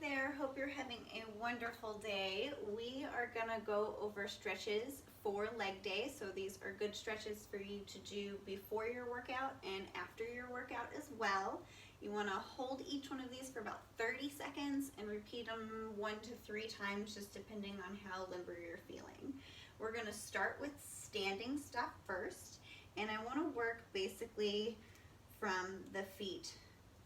there, hope you're having a wonderful day. We are gonna go over stretches for leg day. So these are good stretches for you to do before your workout and after your workout as well. You wanna hold each one of these for about 30 seconds and repeat them 1 to 3 times, just depending on how limber you're feeling. We're gonna start with standing stuff first, and I wanna work basically from the feet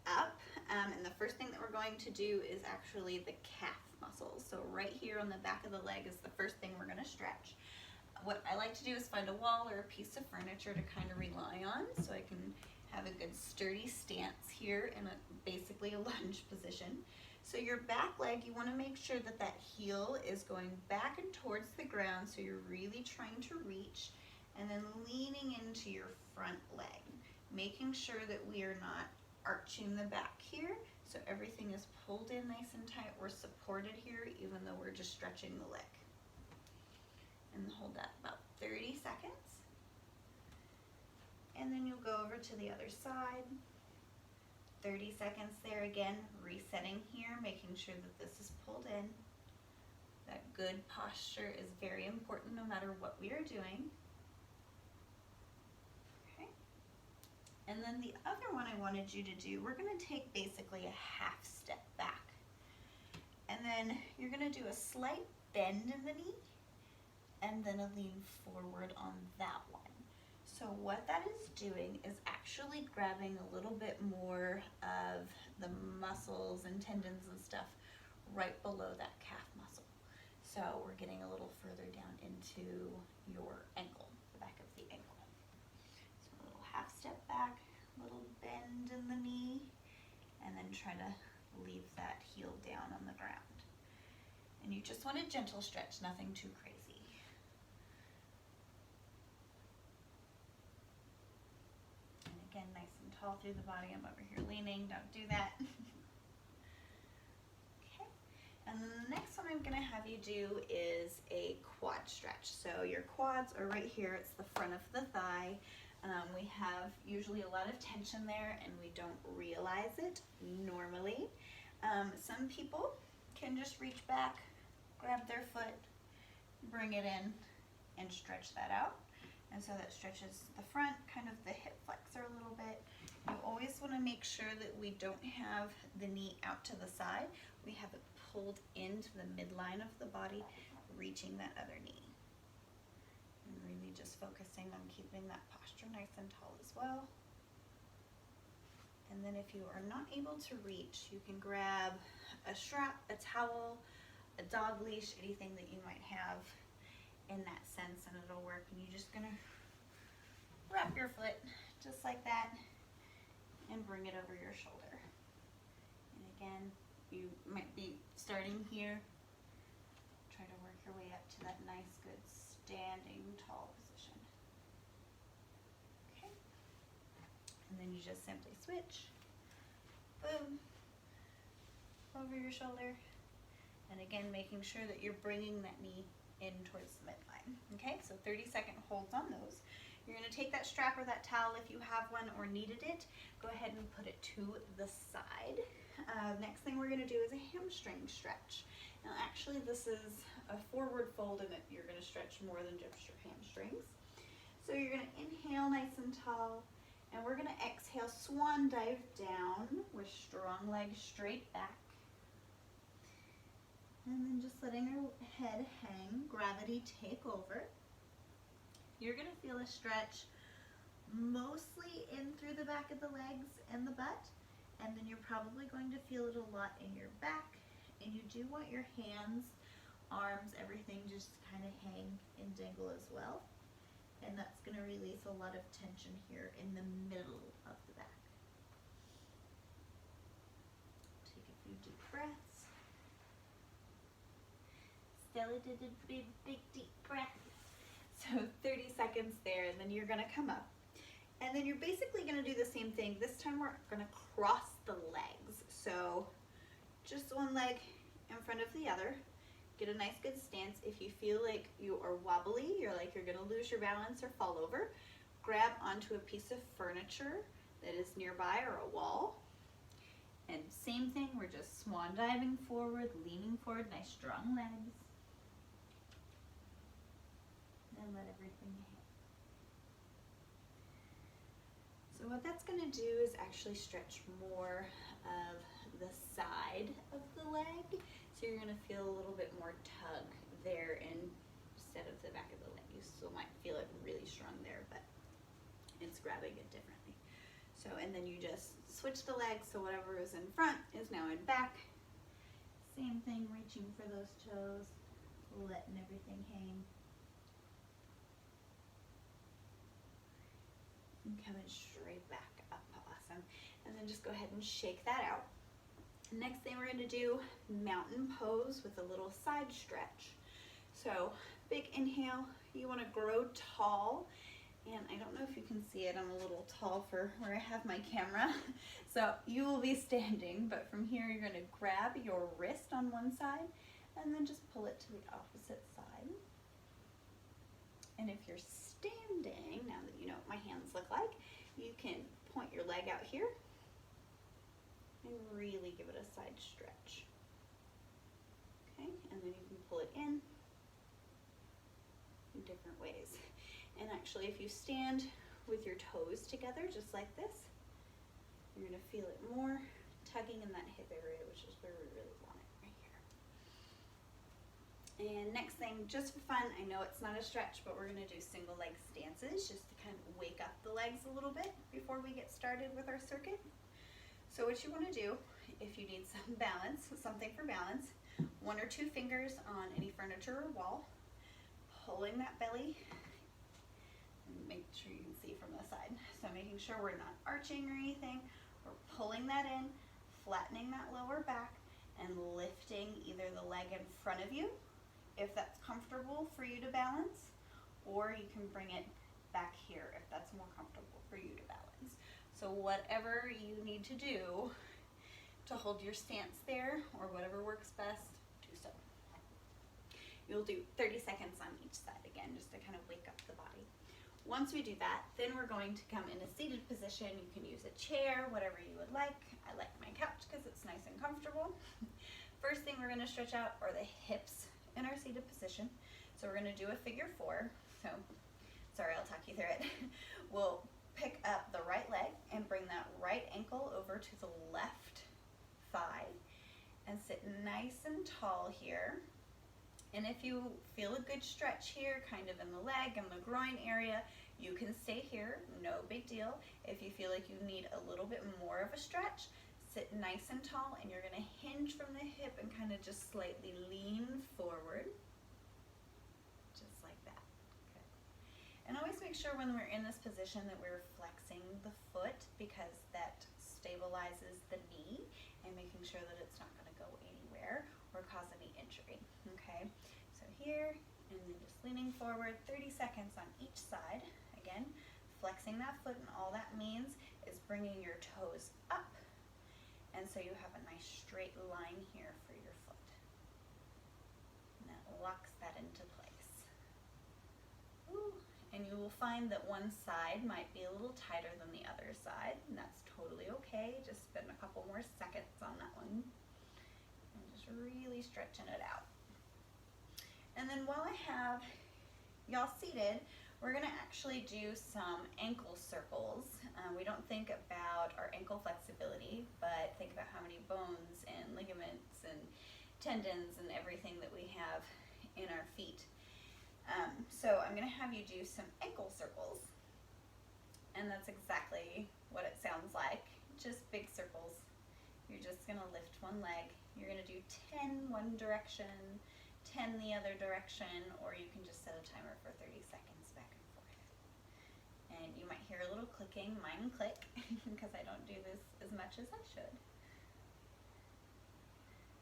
up, and the first thing that we're going to do is actually the calf muscles. So right here on the back of the leg is the first thing we're going to stretch. What I like to do is find a wall or a piece of furniture to kind of rely on so I can have a good sturdy stance here in basically a lunge position. So your back leg, you want to make sure that that heel is going back and towards the ground, so you're really trying to reach, and then leaning into your front leg, making sure that we are not arching the back here, so everything is pulled in nice and tight. We're supported here even though we're just stretching the leg. And hold that about 30 seconds. And then you'll go over to the other side. 30 seconds there again, resetting here, making sure that this is pulled in. That good posture is very important no matter what we are doing. And then the other one I wanted you to do, we're going to take basically a half step back. And then you're going to do a slight bend in the knee and then a lean forward on that one. So what that is doing is actually grabbing a little bit more of the muscles and tendons and stuff right below that calf muscle. So we're getting a little further down into your ankle, the back of the ankle. Half step back, little bend in the knee, and then try to leave that heel down on the ground. And you just want a gentle stretch, nothing too crazy. And again, nice and tall through the body. I'm over here leaning, don't do that. Okay, and then the next one I'm gonna have you do is a quad stretch. So your quads are right here, it's the front of the thigh. We have usually a lot of tension there and we don't realize it normally. Some people can just reach back, grab their foot, bring it in and stretch that out. And so that stretches the front, kind of the hip flexor a little bit. You always want to make sure that we don't have the knee out to the side. We have it pulled into the midline of the body, reaching that other knee. And really just focusing on keeping that posture nice and tall as well. And then if you are not able to reach, you can grab a strap, a towel, a dog leash, anything that you might have in that sense, and it'll work. And you're just gonna wrap your foot just like that and bring it over your shoulder. And again, you might be starting here. Try to work your way up to that nice, good standing tall position. Okay. And then you just simply switch. Boom. Over your shoulder. And again, making sure that you're bringing that knee in towards the midline. Okay, so 30-second holds on those. You're going to take that strap or that towel if you have one or needed it. Go ahead and put it to the side. Next thing we're going to do is a hamstring stretch. Now actually this is a forward fold, and you're going to stretch more than just your hamstrings. So you're going to inhale nice and tall, and we're going to exhale, swan dive down with strong legs straight back. And then just letting our head hang, gravity take over. You're going to feel a stretch mostly in through the back of the legs and the butt, and then you're probably going to feel it a lot in your back. And you do want your hands, arms, everything just kind of hang and dangle as well. And that's going to release a lot of tension here in the middle of the back. Take a few deep breaths. Stella did a big, big deep breath. So 30 seconds there, and then you're going to come up. And then you're basically going to do the same thing. This time we're going to cross the legs. So just one leg in front of the other. Get a nice good stance. If you feel like you are wobbly, you're going to lose your balance or fall over, grab onto a piece of furniture that is nearby or a wall, And same thing, we're just swan diving forward, leaning forward, nice strong legs. And let everything hang. So what that's going to do is actually stretch more of the side of the leg. So you're going to feel a little bit more tug there instead of the back of the leg. You still might feel it really strong there, but it's grabbing it differently. So, and then you just switch the legs, so whatever is in front is now in back. Same thing, reaching for those toes, letting everything hang. And coming straight back up, awesome. And then just go ahead and shake that out. Next thing we're gonna do, mountain pose with a little side stretch. So big inhale, you wanna grow tall. And I don't know if you can see it, I'm a little tall for where I have my camera. So you will be standing, but from here you're gonna grab your wrist on one side and then just pull it to the opposite side. And if you're standing, now that you know what my hands look like, you can point your leg out here and really give it a side stretch. Okay, and then you can pull it in different ways. And actually, if you stand with your toes together, just like this, you're gonna feel it more tugging in that hip area, which is where we really want it, right here. And next thing, just for fun, I know it's not a stretch, but we're gonna do single leg stances just to kind of wake up the legs a little bit before we get started with our circuit. So what you wanna do, if you need some balance, something for balance, 1 or 2 fingers on any furniture or wall, pulling that belly, and make sure you can see from the side. So making sure we're not arching or anything, we're pulling that in, flattening that lower back, and lifting either the leg in front of you, if that's comfortable for you to balance, or you can bring it back here if that's more comfortable for you to balance. So whatever you need to do to hold your stance there, or whatever works best, do so. You'll do 30 seconds on each side again, just to kind of wake up the body. Once we do that, then we're going to come in a seated position. You can use a chair, whatever you would like. I like my couch because it's nice and comfortable. First thing we're gonna stretch out are the hips in our seated position. So we're gonna do a figure 4. So, sorry, I'll talk you through it. We'll pick up the right leg and bring that right ankle over to the left thigh and sit nice and tall here. And if you feel a good stretch here, kind of in the leg and the groin area, you can stay here, no big deal. If you feel like you need a little bit more of a stretch, sit nice and tall, and you're gonna hinge from the hip and kind of just slightly lean forward, just like that. Good. And always make sure when we're in this position that we're flexing the foot, because that stabilizes the knee and making sure that it's not gonna go anywhere or cause any injury, okay? So here, and then just leaning forward, 30 seconds on each side. Again, flexing that foot, and all that means is bringing your toes up, and so you have a nice straight line here for your foot. And that locks that into place. Ooh. And you will find that one side might be a little tighter than the other side, and that's totally okay. Just spend a couple more seconds on that one. Really stretching it out. And then while I have y'all seated, we're gonna actually do some ankle circles. We don't think about our ankle flexibility, but think about how many bones and ligaments and tendons and everything that we have in our feet. So I'm gonna have you do some ankle circles. And that's exactly what it sounds like, just big circles. You're just gonna lift one leg. You're gonna do 10 one direction, 10 the other direction, or you can just set a timer for 30 seconds back and forth. And you might hear a little clicking, mine click, because I don't do this as much as I should.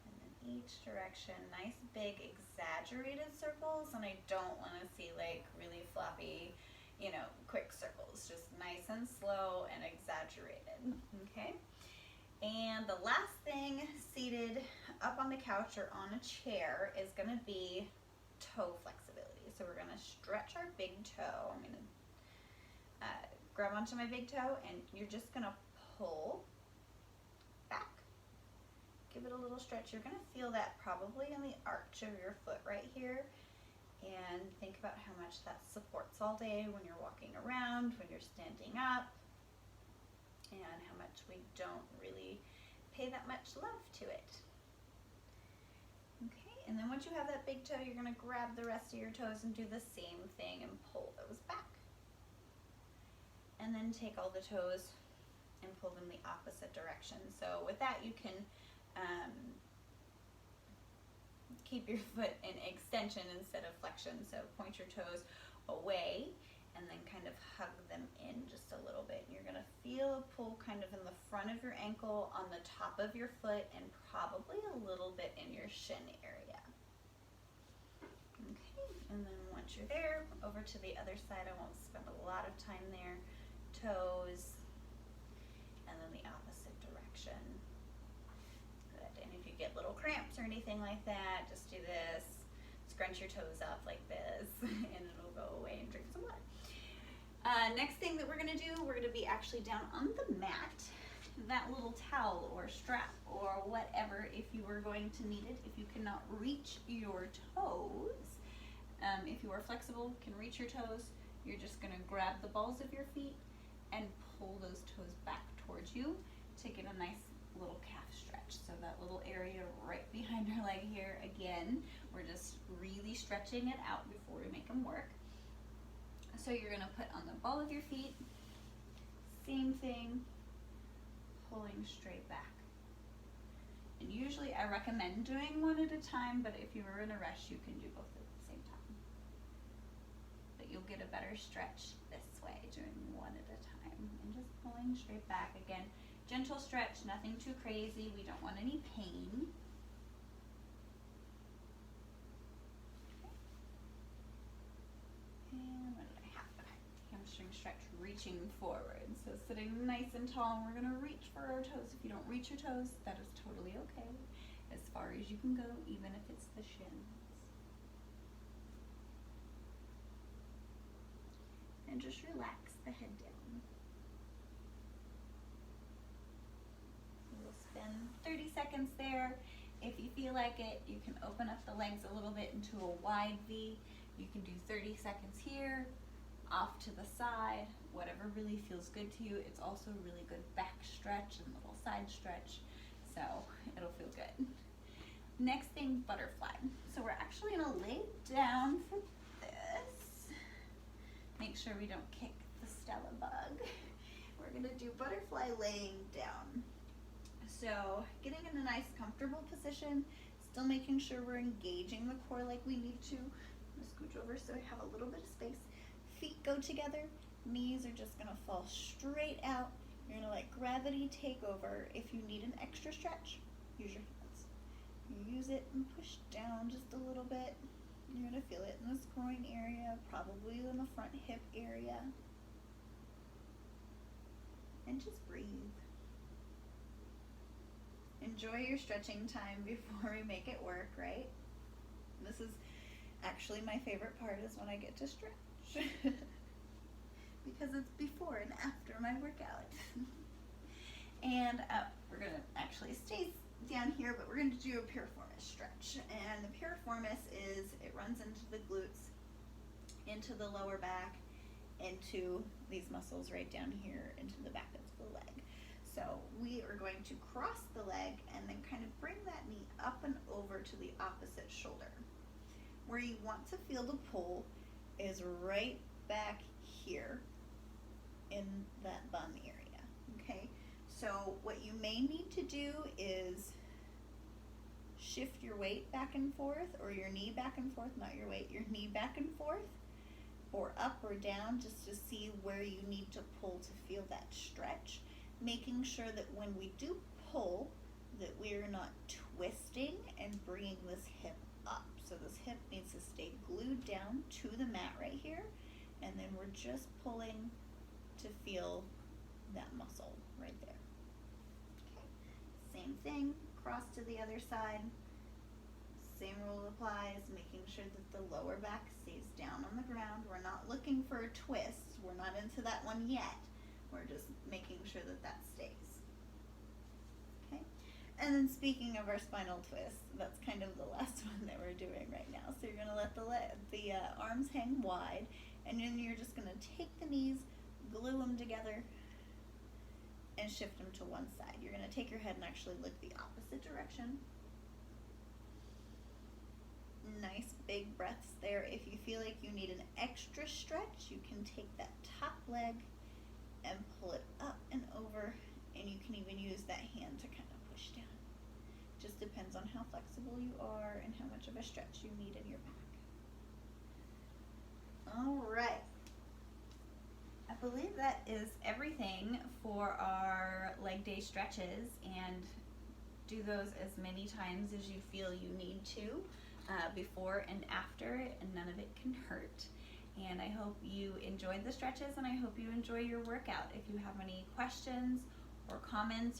And then each direction, nice big exaggerated circles, and I don't wanna see like really floppy, you know, quick circles, just nice and slow and exaggerated, okay? And the last thing, seated up on the couch or on a chair, is gonna be toe flexibility. So we're gonna stretch our big toe. I'm gonna grab onto my big toe, and you're just gonna pull back give it a little stretch. You're gonna feel that probably in the arch of your foot right here. And think about how much that supports all day when you're walking around, when you're standing up, and how much we don't really pay that much love to it. Okay, and then once you have that big toe, you're gonna grab the rest of your toes and do the same thing and pull those back. And then take all the toes and pull them the opposite direction. So with that, you can keep your foot in extension instead of flexion. So point your toes away and then kind of hug them in just a little bit. You're gonna feel a pull kind of in the front of your ankle, on the top of your foot, and probably a little bit in your shin area. Okay, and then once you're there, over to the other side. I won't spend a lot of time there. Toes, and then the opposite direction. Good, and if you get little cramps or anything like that, just do this. Scrunch your toes up like this, and it'll go away, and drink some water. Next thing that we're gonna do, we're gonna be actually down on the mat. That little towel or strap or whatever, if you were going to need it, if you cannot reach your toes, if you are flexible, can reach your toes, you're just gonna grab the balls of your feet and pull those toes back towards you to get a nice little calf stretch. So that little area right behind our leg here, again, we're just really stretching it out before we make them work. So you're gonna put on the ball of your feet, same thing, pulling straight back. And usually I recommend doing one at a time, but if you were in a rush, you can do both at the same time. But you'll get a better stretch this way, doing one at a time. And just pulling straight back. Again, gentle stretch, nothing too crazy. We don't want any pain. Okay. And what did I have? Okay. Hamstring stretch, reaching forward. So sitting nice and tall, and we're gonna reach for our toes. If you don't reach your toes, that is totally okay. As far as you can go, even if it's the shins. And just relax the head down. We'll spend 30 seconds there. If you feel like it, you can open up the legs a little bit into a wide V. You can do 30 seconds here, off to the side, whatever really feels good to you. It's also a really good back stretch and little side stretch, so it'll feel good. Next thing, butterfly. So we're actually gonna lay down for this. Make sure we don't kick the Stella bug. We're gonna do butterfly laying down. So getting in a nice comfortable position, still making sure we're engaging the core like we need to. I'm gonna scooch over so I have a little bit of space. Feet go together, knees are just gonna fall straight out. You're gonna let gravity take over. If you need an extra stretch, use your hands. You use it and push down just a little bit. You're gonna feel it in this groin area, probably in the front hip area. And just breathe. Enjoy your stretching time before we make it work, right? This is actually my favorite part, is when I get to stretch. Because it's before and after my workout. And we're gonna actually stay down here, but we're gonna do a piriformis stretch. And the piriformis is, it runs into the glutes, into the lower back, into these muscles right down here, into the back of the leg. So we are going to cross the leg and then kind of bring that knee up and over to the opposite shoulder. Where you want to feel the pull is right back here in that bum area, okay? So what you may need to do is shift your weight back and forth, or your knee back and forth, not your weight, your knee back and forth, or up or down, just to see where you need to pull to feel that stretch. Making sure that when we do pull, that we're not twisting and bringing this hip up. So this hip needs to stay glued down to the mat right here, and then we're just pulling to feel that muscle right there. Okay. Same thing, cross to the other side. Same rule applies, making sure that the lower back stays down on the ground. We're not looking for a twist. We're not into that one yet. We're just making sure that that stays. Okay. And then speaking of our spinal twist, that's kind of the last one that we're doing right now. So you're gonna let the arms hang wide, and then you're just gonna take the knees, glue them together, and shift them to one side. You're gonna take your head and actually look the opposite direction. Nice big breaths there. If you feel like you need an extra stretch, you can take that top leg and pull it up and over, and you can even use that hand to kind of push down. Just depends on how flexible you are and how much of a stretch you need in your back. All right. I believe that is everything for our leg day stretches, and do those as many times as you feel you need to, before and after, and none of it can hurt. And I hope you enjoyed the stretches, and I hope you enjoy your workout. If you have any questions or comments